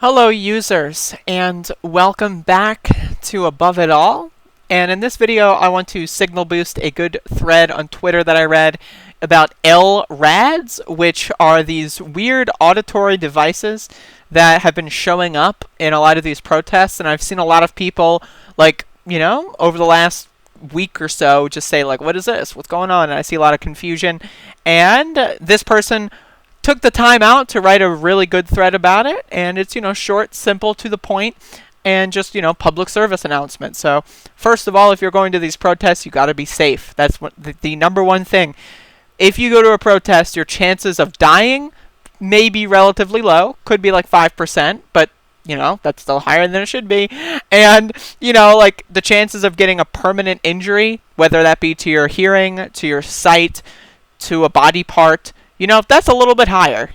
Hello users, and welcome back to Above It All. And in this video I want to signal boost a good thread on Twitter that I read about LRADs, which are these weird auditory devices that have been showing up in a lot of these protests. And I've seen a lot of people, over the last week or so just say, what is this? What's going on? And I see a lot of confusion. And this person took the time out to write a really good thread about it, and it's short, simple, to the point, and just public service announcement. So first of all, if you're going to these protests, you got to be safe. That's the number one thing. If you go to a protest, your chances of dying may be relatively low, could be like 5%, but that's still higher than it should be. And the chances of getting a permanent injury, whether that be to your hearing, to your sight, to a body part, that's a little bit higher.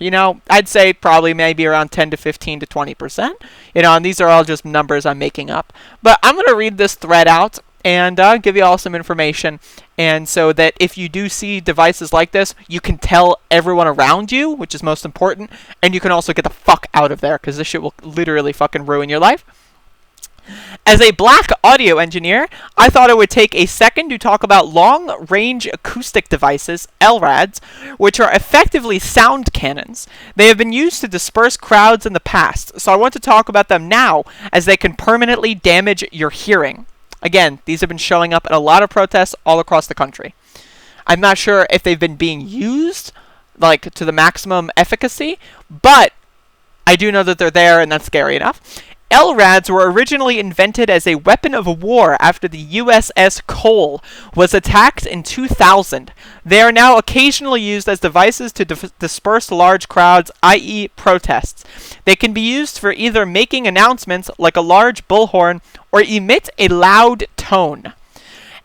I'd say probably maybe around 10 to 15 to 20%. And these are all just numbers I'm making up. But I'm going to read this thread out and give you all some information. And so that if you do see devices like this, you can tell everyone around you, which is most important. And you can also get the fuck out of there, because this shit will literally fucking ruin your life. As a black audio engineer, I thought I would take a second to talk about long-range acoustic devices, LRADs, which are effectively sound cannons. They have been used to disperse crowds in the past, so I want to talk about them now, as they can permanently damage your hearing. Again, these have been showing up at a lot of protests all across the country. I'm not sure if they've been being used, to the maximum efficacy, but I do know that they're there, and that's scary enough. LRADs were originally invented as a weapon of war after the USS Cole was attacked in 2000. They are now occasionally used as devices to disperse large crowds, i.e. protests. They can be used for either making announcements like a large bullhorn or emit a loud tone.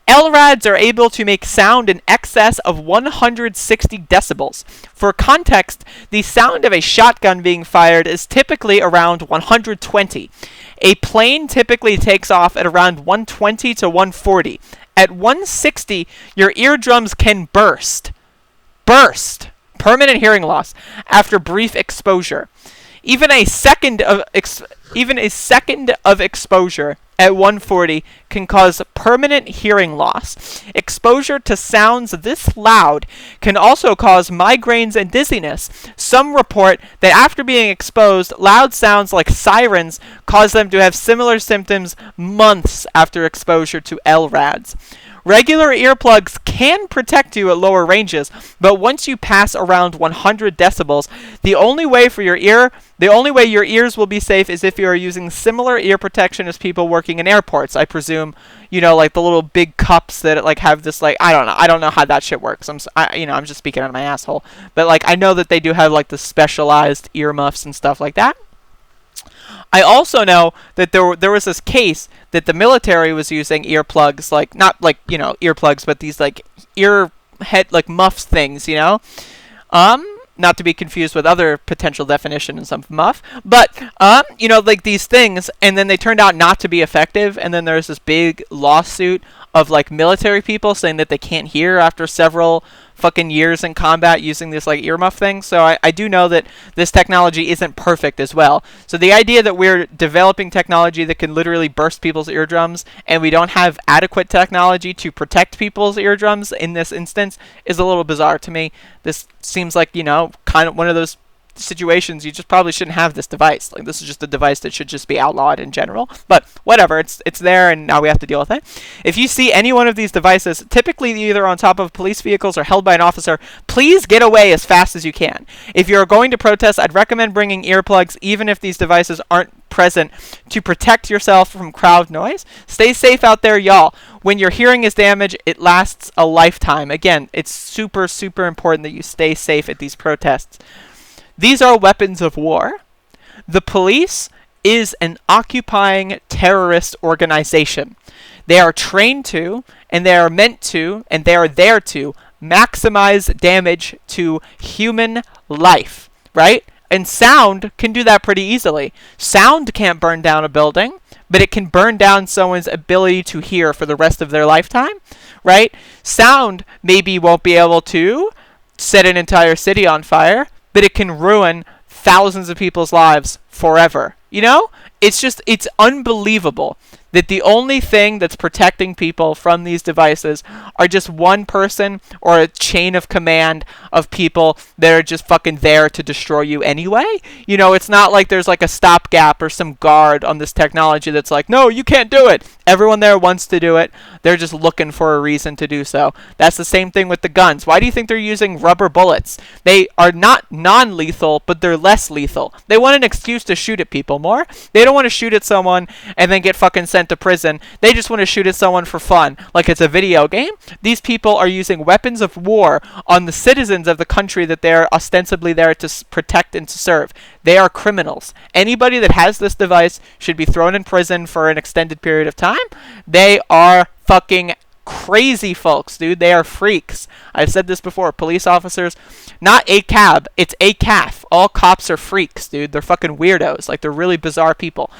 LRADs are able to make sound in excess of 160 decibels. For context, the sound of a shotgun being fired is typically around 120. A plane typically takes off at around 120 to 140. At 160, your eardrums can burst. Permanent hearing loss after brief exposure. Even a second of exposure at 140 can cause permanent hearing loss. Exposure to sounds this loud can also cause migraines and dizziness. Some report that after being exposed, loud sounds like sirens cause them to have similar symptoms months after exposure to LRADs. Regular earplugs can protect you at lower ranges, but once you pass around 100 decibels, the only way your ears will be safe is if you are using similar ear protection as people working in airports. I presume, the little big cups that have this, I don't know how that shit works. I'm just speaking out of my asshole, but I know that they do have the specialized earmuffs and stuff like that. I also know that there was this case that the military was using earplugs, not earplugs, but these ear head muffs things, not to be confused with other potential definitions of muff, but these things, and then they turned out not to be effective, and then there's this big lawsuit of military people saying that they can't hear after several fucking years in combat using this earmuff thing. So I do know that this technology isn't perfect as well. So the idea that we're developing technology that can literally burst people's eardrums and we don't have adequate technology to protect people's eardrums in this instance is a little bizarre to me. This seems like, kind of one of those situations you just probably shouldn't have this device. This is just a device that should just be outlawed in general. But whatever, it's there, and now we have to deal with it. If you see any one of these devices, typically either on top of police vehicles or held by an officer, please get away as fast as you can. If you're going to protest, I'd recommend bringing earplugs, even if these devices aren't present, to protect yourself from crowd noise. Stay safe out there, y'all. When your hearing is damaged, it lasts a lifetime. Again, it's super, super important that you stay safe at these protests. These are weapons of war. The police is an occupying terrorist organization. They are trained to, and they are meant to, and they are there to maximize damage to human life, right? And sound can do that pretty easily. Sound can't burn down a building, but it can burn down someone's ability to hear for the rest of their lifetime, right? Sound maybe won't be able to set an entire city on fire, but it can ruin thousands of people's lives forever. You know? It's unbelievable that the only thing that's protecting people from these devices are just one person or a chain of command of people that are just fucking there to destroy you anyway. You know, it's not like there's like a stopgap or some guard on this technology that's like, no, you can't do it. Everyone there wants to do it. They're just looking for a reason to do so. That's the same thing with the guns. Why do you think they're using rubber bullets? They are not non-lethal, but they're less lethal. They want an excuse to shoot at people more. They don't want to shoot at someone and then get fucking sent to prison. They just want to shoot at someone for fun, like it's a video game. These people are using weapons of war on the citizens of the country that they're ostensibly there to protect and to serve. They are criminals. Anybody that has this device should be thrown in prison for an extended period of time. They are fucking crazy folks, dude. They are freaks. I've said this before. Police officers, not a cab, it's a calf. All cops are freaks, dude. They're fucking weirdos. Like, they're really bizarre people.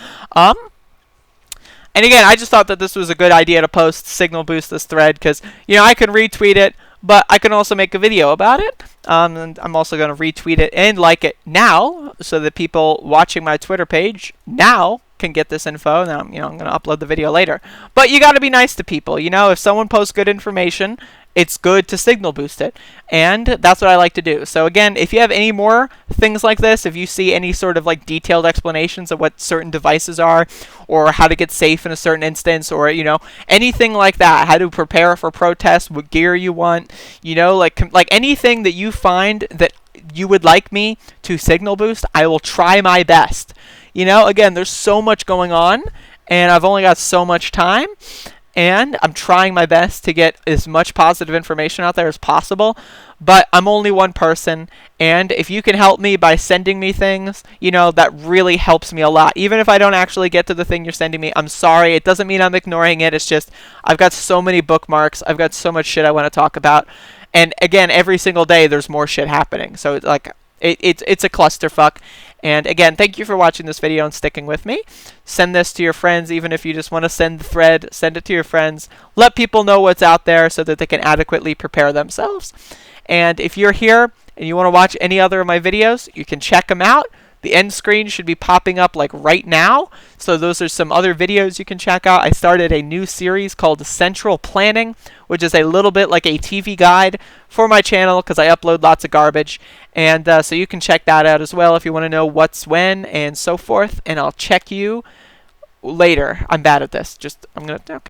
And again, I just thought that this was a good idea to post, signal boost this thread, because, you know, I can retweet it, but I can also make a video about it. And I'm also going to retweet it and like it now, so that people watching my Twitter page now can get this info. Now, you know, I'm going to upload the video later. But you got to be nice to people. You know, if someone posts good information, it's good to signal boost it. And that's what I like to do. So again, if you have any more things like this, if you see any sort of like detailed explanations of what certain devices are, or how to get safe in a certain instance, or, you know, anything like that, how to prepare for protests, what gear you want, you know, like anything that you find that you would like me to signal boost, I will try my best. You know, again, there's so much going on, and I've only got so much time, and I'm trying my best to get as much positive information out there as possible, but I'm only one person, and if you can help me by sending me things, you know, that really helps me a lot. Even if I don't actually get to the thing you're sending me, I'm sorry. It doesn't mean I'm ignoring it. It's just I've got so many bookmarks. I've got so much shit I want to talk about. And again, every single day there's more shit happening. So it's like it's a clusterfuck. And again, thank you for watching this video and sticking with me. Send this to your friends. Even if you just want to send the thread, send it to your friends. Let people know what's out there so that they can adequately prepare themselves. And if you're here and you want to watch any other of my videos, you can check them out. The end screen should be popping up like right now. So those are some other videos you can check out. I started a new series called Central Planning, which is a little bit like a TV guide for my channel because I upload lots of garbage. And so you can check that out as well if you want to know what's when and so forth. And I'll check you later. I'm bad at this. I'm going to... Okay.